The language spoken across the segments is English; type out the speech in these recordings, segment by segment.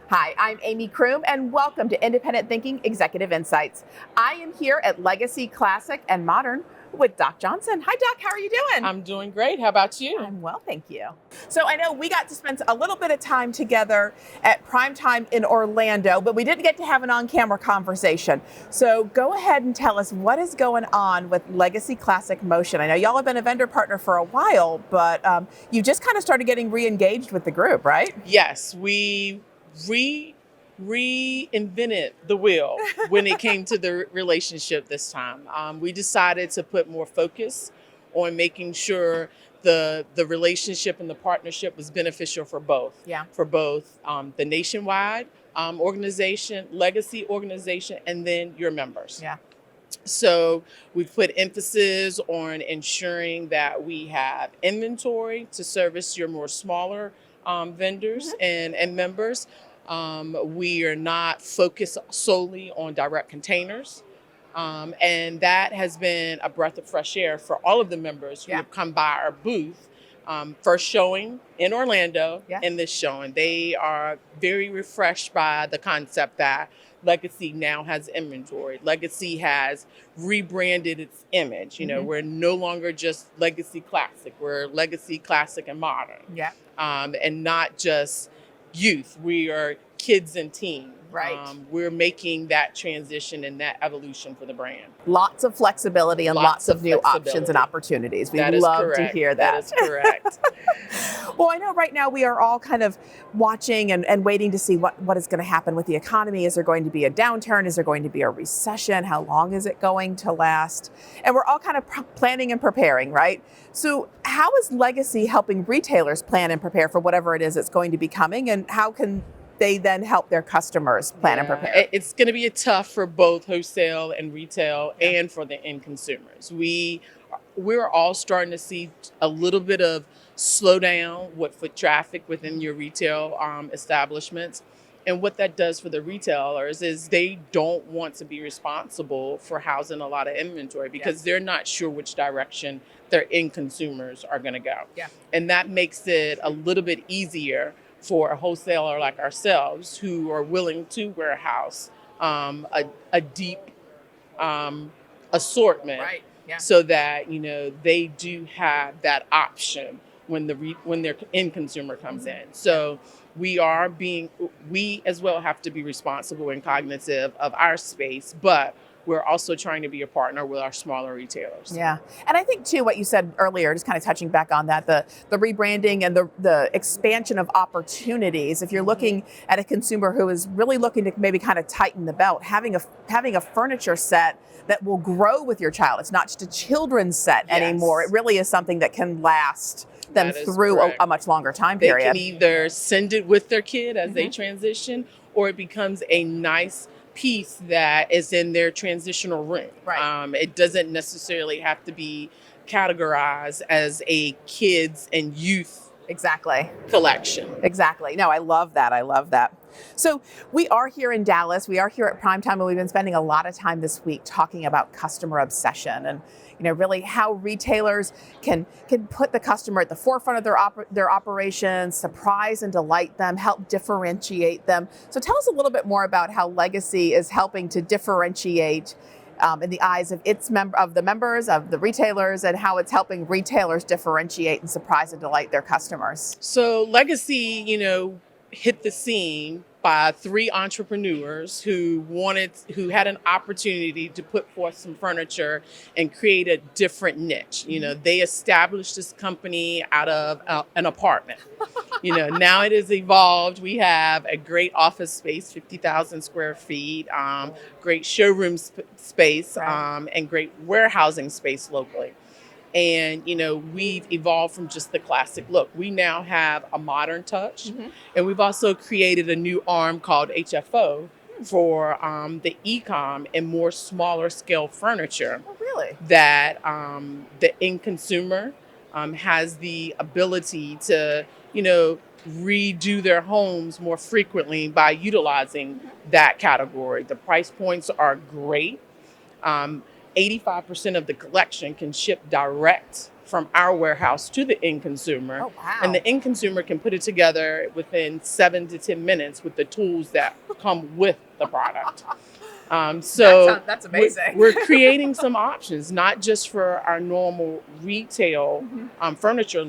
Hi, I'm Amy Kroom, and welcome to Independent Thinking Executive Insights. I am here at Legacy Classic and Modern with Doc Johnson. Hi, Doc. How are you doing? I'm doing great. How about you? I'm well, thank you. So I know we got to spend a little bit of time together at Primetime in Orlando, but we didn't get to have an on-camera conversation. So go ahead and tell us what is going on with Legacy Classic Motion. I know y'all have been a vendor partner for a while, but you just kind of started getting re-engaged with the group, right? Yes, we reinvented the wheel when it came to the relationship this time. We decided to put more focus on making sure the relationship and the partnership was beneficial for both. Yeah. For both the nationwide organization, legacy organization, and then your members. Yeah. So we've put emphasis on ensuring that we have inventory to service your more smaller vendors and members. We are not focused solely on direct containers. And that has been a breath of fresh air for all of the members who have come by our booth. First showing in Orlando and this showing. They are very refreshed by the concept that Legacy now has inventory. Legacy has rebranded its image. You know, we're no longer just Legacy Classic. We're Legacy Classic and Modern. Yeah. And not just youth. We are kids and teens. Right. We're making that transition and that evolution for the brand. Lots of flexibility and lots of new options and opportunities. We love to hear that. That is correct. Well, I know right now we are all kind of watching and waiting to see what is going to happen with the economy. Is there going to be a downturn? Is there going to be a recession? How long is it going to last? And we're all kind of planning and preparing, right? So how is Legacy helping retailers plan and prepare for whatever it is that's going to be coming? And how can they then help their customers plan and prepare? It's going to be tough for both wholesale and retail and for the end consumers. We're all starting to see a little bit of slowdown with foot traffic within your retail establishments. And what that does for the retailers is they don't want to be responsible for housing a lot of inventory because they're not sure which direction their end consumers are going to go. Yeah. And that makes it a little bit easier for a wholesaler like ourselves who are willing to warehouse a deep assortment, Right. Yeah. so that they do have that option when when their end consumer comes in. So we as well have to be responsible and cognitive of our space, but we're also trying to be a partner with our smaller retailers. Yeah. And I think too, what you said earlier, just kind of touching back on that, the rebranding and the expansion of opportunities. If you're looking at a consumer who is really looking to maybe kind of tighten the belt, having a furniture set that will grow with your child. It's not just a children's set anymore. It really is something that can last them through a much longer time period. They can either send it with their kid as they transition, or it becomes a nice piece that is in their transitional room. Right. It doesn't necessarily have to be categorized as a kids and youth collection. Exactly. No, I love that. I love that. So we are here in Dallas. We are here at Primetime, and we've been spending a lot of time this week talking about customer obsession and really how retailers can put the customer at the forefront of their operations, surprise and delight them, help differentiate them. So tell us a little bit more about how Legacy is helping to differentiate in the eyes of the members, of the retailers, and how it's helping retailers differentiate and surprise and delight their customers. So Legacy, hit the scene by three entrepreneurs who had an opportunity to put forth some furniture and create a different niche. They established this company out of an apartment. Now it has evolved. We have a great office space, 50,000 square feet, great showroom space, and great warehousing space locally. And, we've evolved from just the classic look. We now have a modern touch. And we've also created a new arm called HFO for the e-com and more smaller scale furniture. Oh, really? That the end consumer has the ability to, redo their homes more frequently by utilizing that category. The price points are great. 85% of the collection can ship direct from our warehouse to the end consumer. Oh, wow. And the end consumer can put it together within 7 to 10 minutes with the tools that come with the product. That's amazing. We're creating some options, not just for our normal retail furniture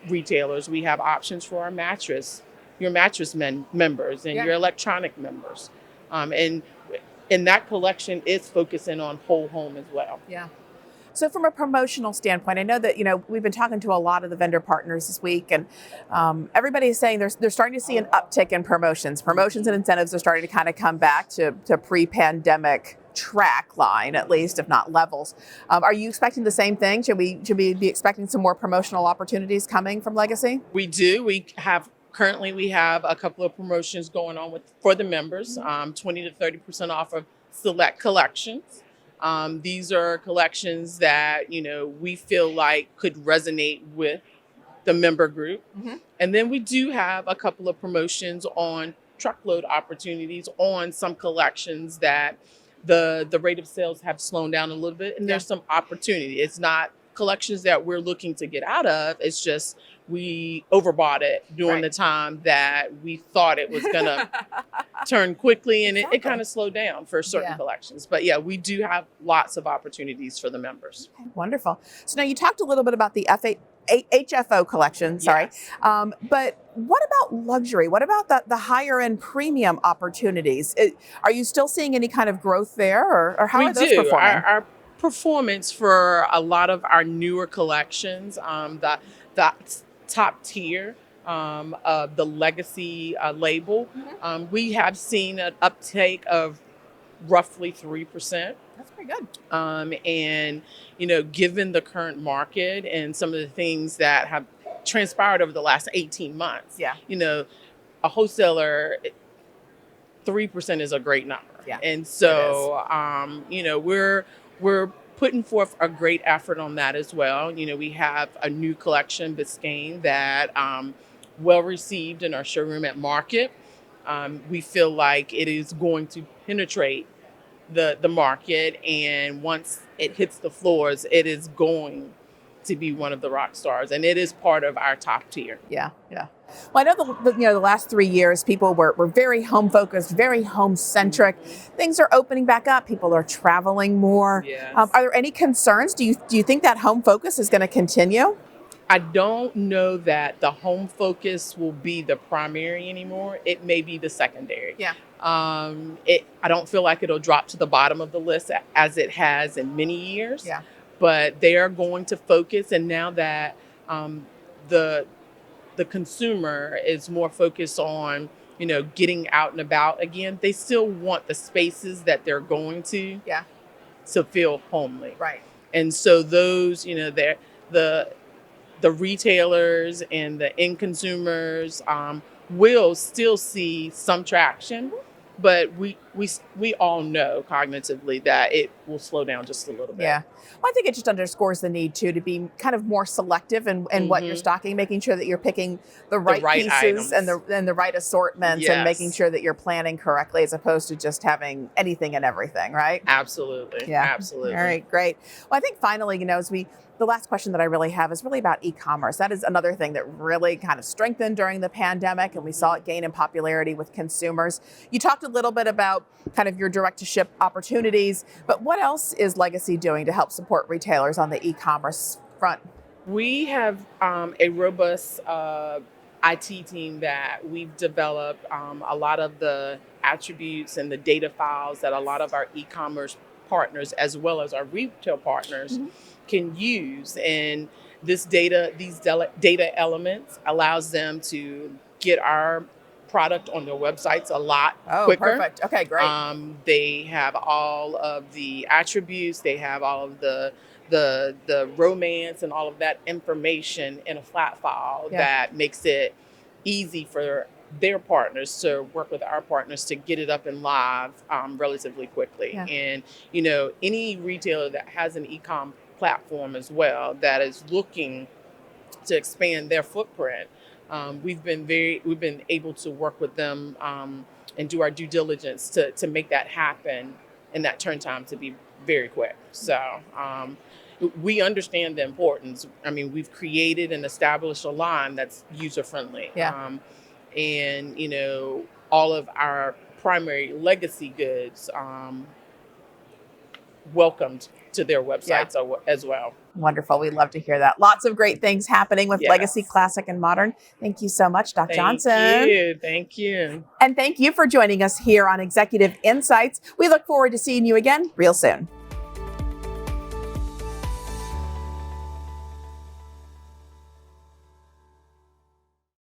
retailers. We have options for your mattress members and your electronic members. And that collection is focusing on whole home as well. Yeah. So from a promotional standpoint, I know that, we've been talking to a lot of the vendor partners this week, and everybody is saying they're starting to see an uptick in promotions. Promotions and incentives are starting to kind of come back to pre-pandemic track line, at least, if not levels. Are you expecting the same thing? Should we be expecting some more promotional opportunities coming from Legacy? We do. Currently we have a couple of promotions going on for the members, 20 to 30% off of select collections. These are collections that, we feel like could resonate with the member group. And then we do have a couple of promotions on truckload opportunities on some collections that the rate of sales have slowed down a little bit. And there's some opportunity. It's not collections that we're looking to get out of. It's just we overbought it during the time that we thought it was going to turn quickly, and it kind of slowed down for certain collections. But we do have lots of opportunities for the members. Okay, wonderful. So now you talked a little bit about the HFO collection, sorry. Yes. But what about luxury? What about the higher end premium opportunities? Are you still seeing any kind of growth there, or how are those performing? Our performance for a lot of our newer collections, the top tier of the Legacy label, we have seen an uptake of roughly 3%. That's pretty good. And, given the current market and some of the things that have transpired over the last 18 months, a wholesaler, 3% is a great number. Yeah, and so, we're putting forth a great effort on that as well. We have a new collection, Biscayne, that well received in our showroom at Market. We feel like it is going to penetrate the market, and once it hits the floors, it is going to be one of the rock stars, and it is part of our top tier. Yeah. Well, I know the last 3 years, people were very home focused, very home centric. Things are opening back up. People are traveling more. Yes. Are there any concerns? Do you think that home focus is going to continue? I don't know that the home focus will be the primary anymore. It may be the secondary. Yeah. I don't feel like it'll drop to the bottom of the list as it has in many years. Yeah. But they are going to focus, and now that the consumer is more focused on, getting out and about again, they still want the spaces that they're going to feel homely. Right. And so those, the retailers and the end consumers will still see some traction, but we all know cognitively that it will slow down just a little bit. Yeah. Well, I think it just underscores the need to be kind of more selective in what you're stocking, making sure that you're picking the right pieces items. and the right assortments, and making sure that you're planning correctly, as opposed to just having anything and everything, right? Absolutely. Yeah. Absolutely. All right, great. Well, I think finally, the last question that I really have is really about e-commerce. That is another thing that really kind of strengthened during the pandemic, and we saw it gain in popularity with consumers. You talked a little bit about kind of your direct-to-ship opportunities, but what else is Legacy doing to help support retailers on the e-commerce front? We have a robust IT team that we've developed. A lot of the attributes and the data files that a lot of our e-commerce partners, as well as our retail partners, can use, and these data elements allows them to get our product on their websites a lot quicker. Perfect. Okay, great. They have all of the attributes. They have all of the romance and all of that information in a flat file that makes it easy for their partners to work with our partners to get it up and live relatively quickly. Yeah. And any retailer that has an e-com platform as well that is looking to expand their footprint, we've been able to work with them and do our due diligence to make that happen, and that turn time to be very quick. So we understand the importance. I mean, we've created and established a line that's user friendly. Yeah. And, all of our primary legacy goods welcomed to their Yeah. websites as well. Wonderful. We love to hear that. Lots of great things happening with Legacy, Yes. Classic, and Modern. Thank you so much, Doc Thank Johnson. you. Thank you. And thank you for joining us here on Executive Insights. We look forward to seeing you again real soon.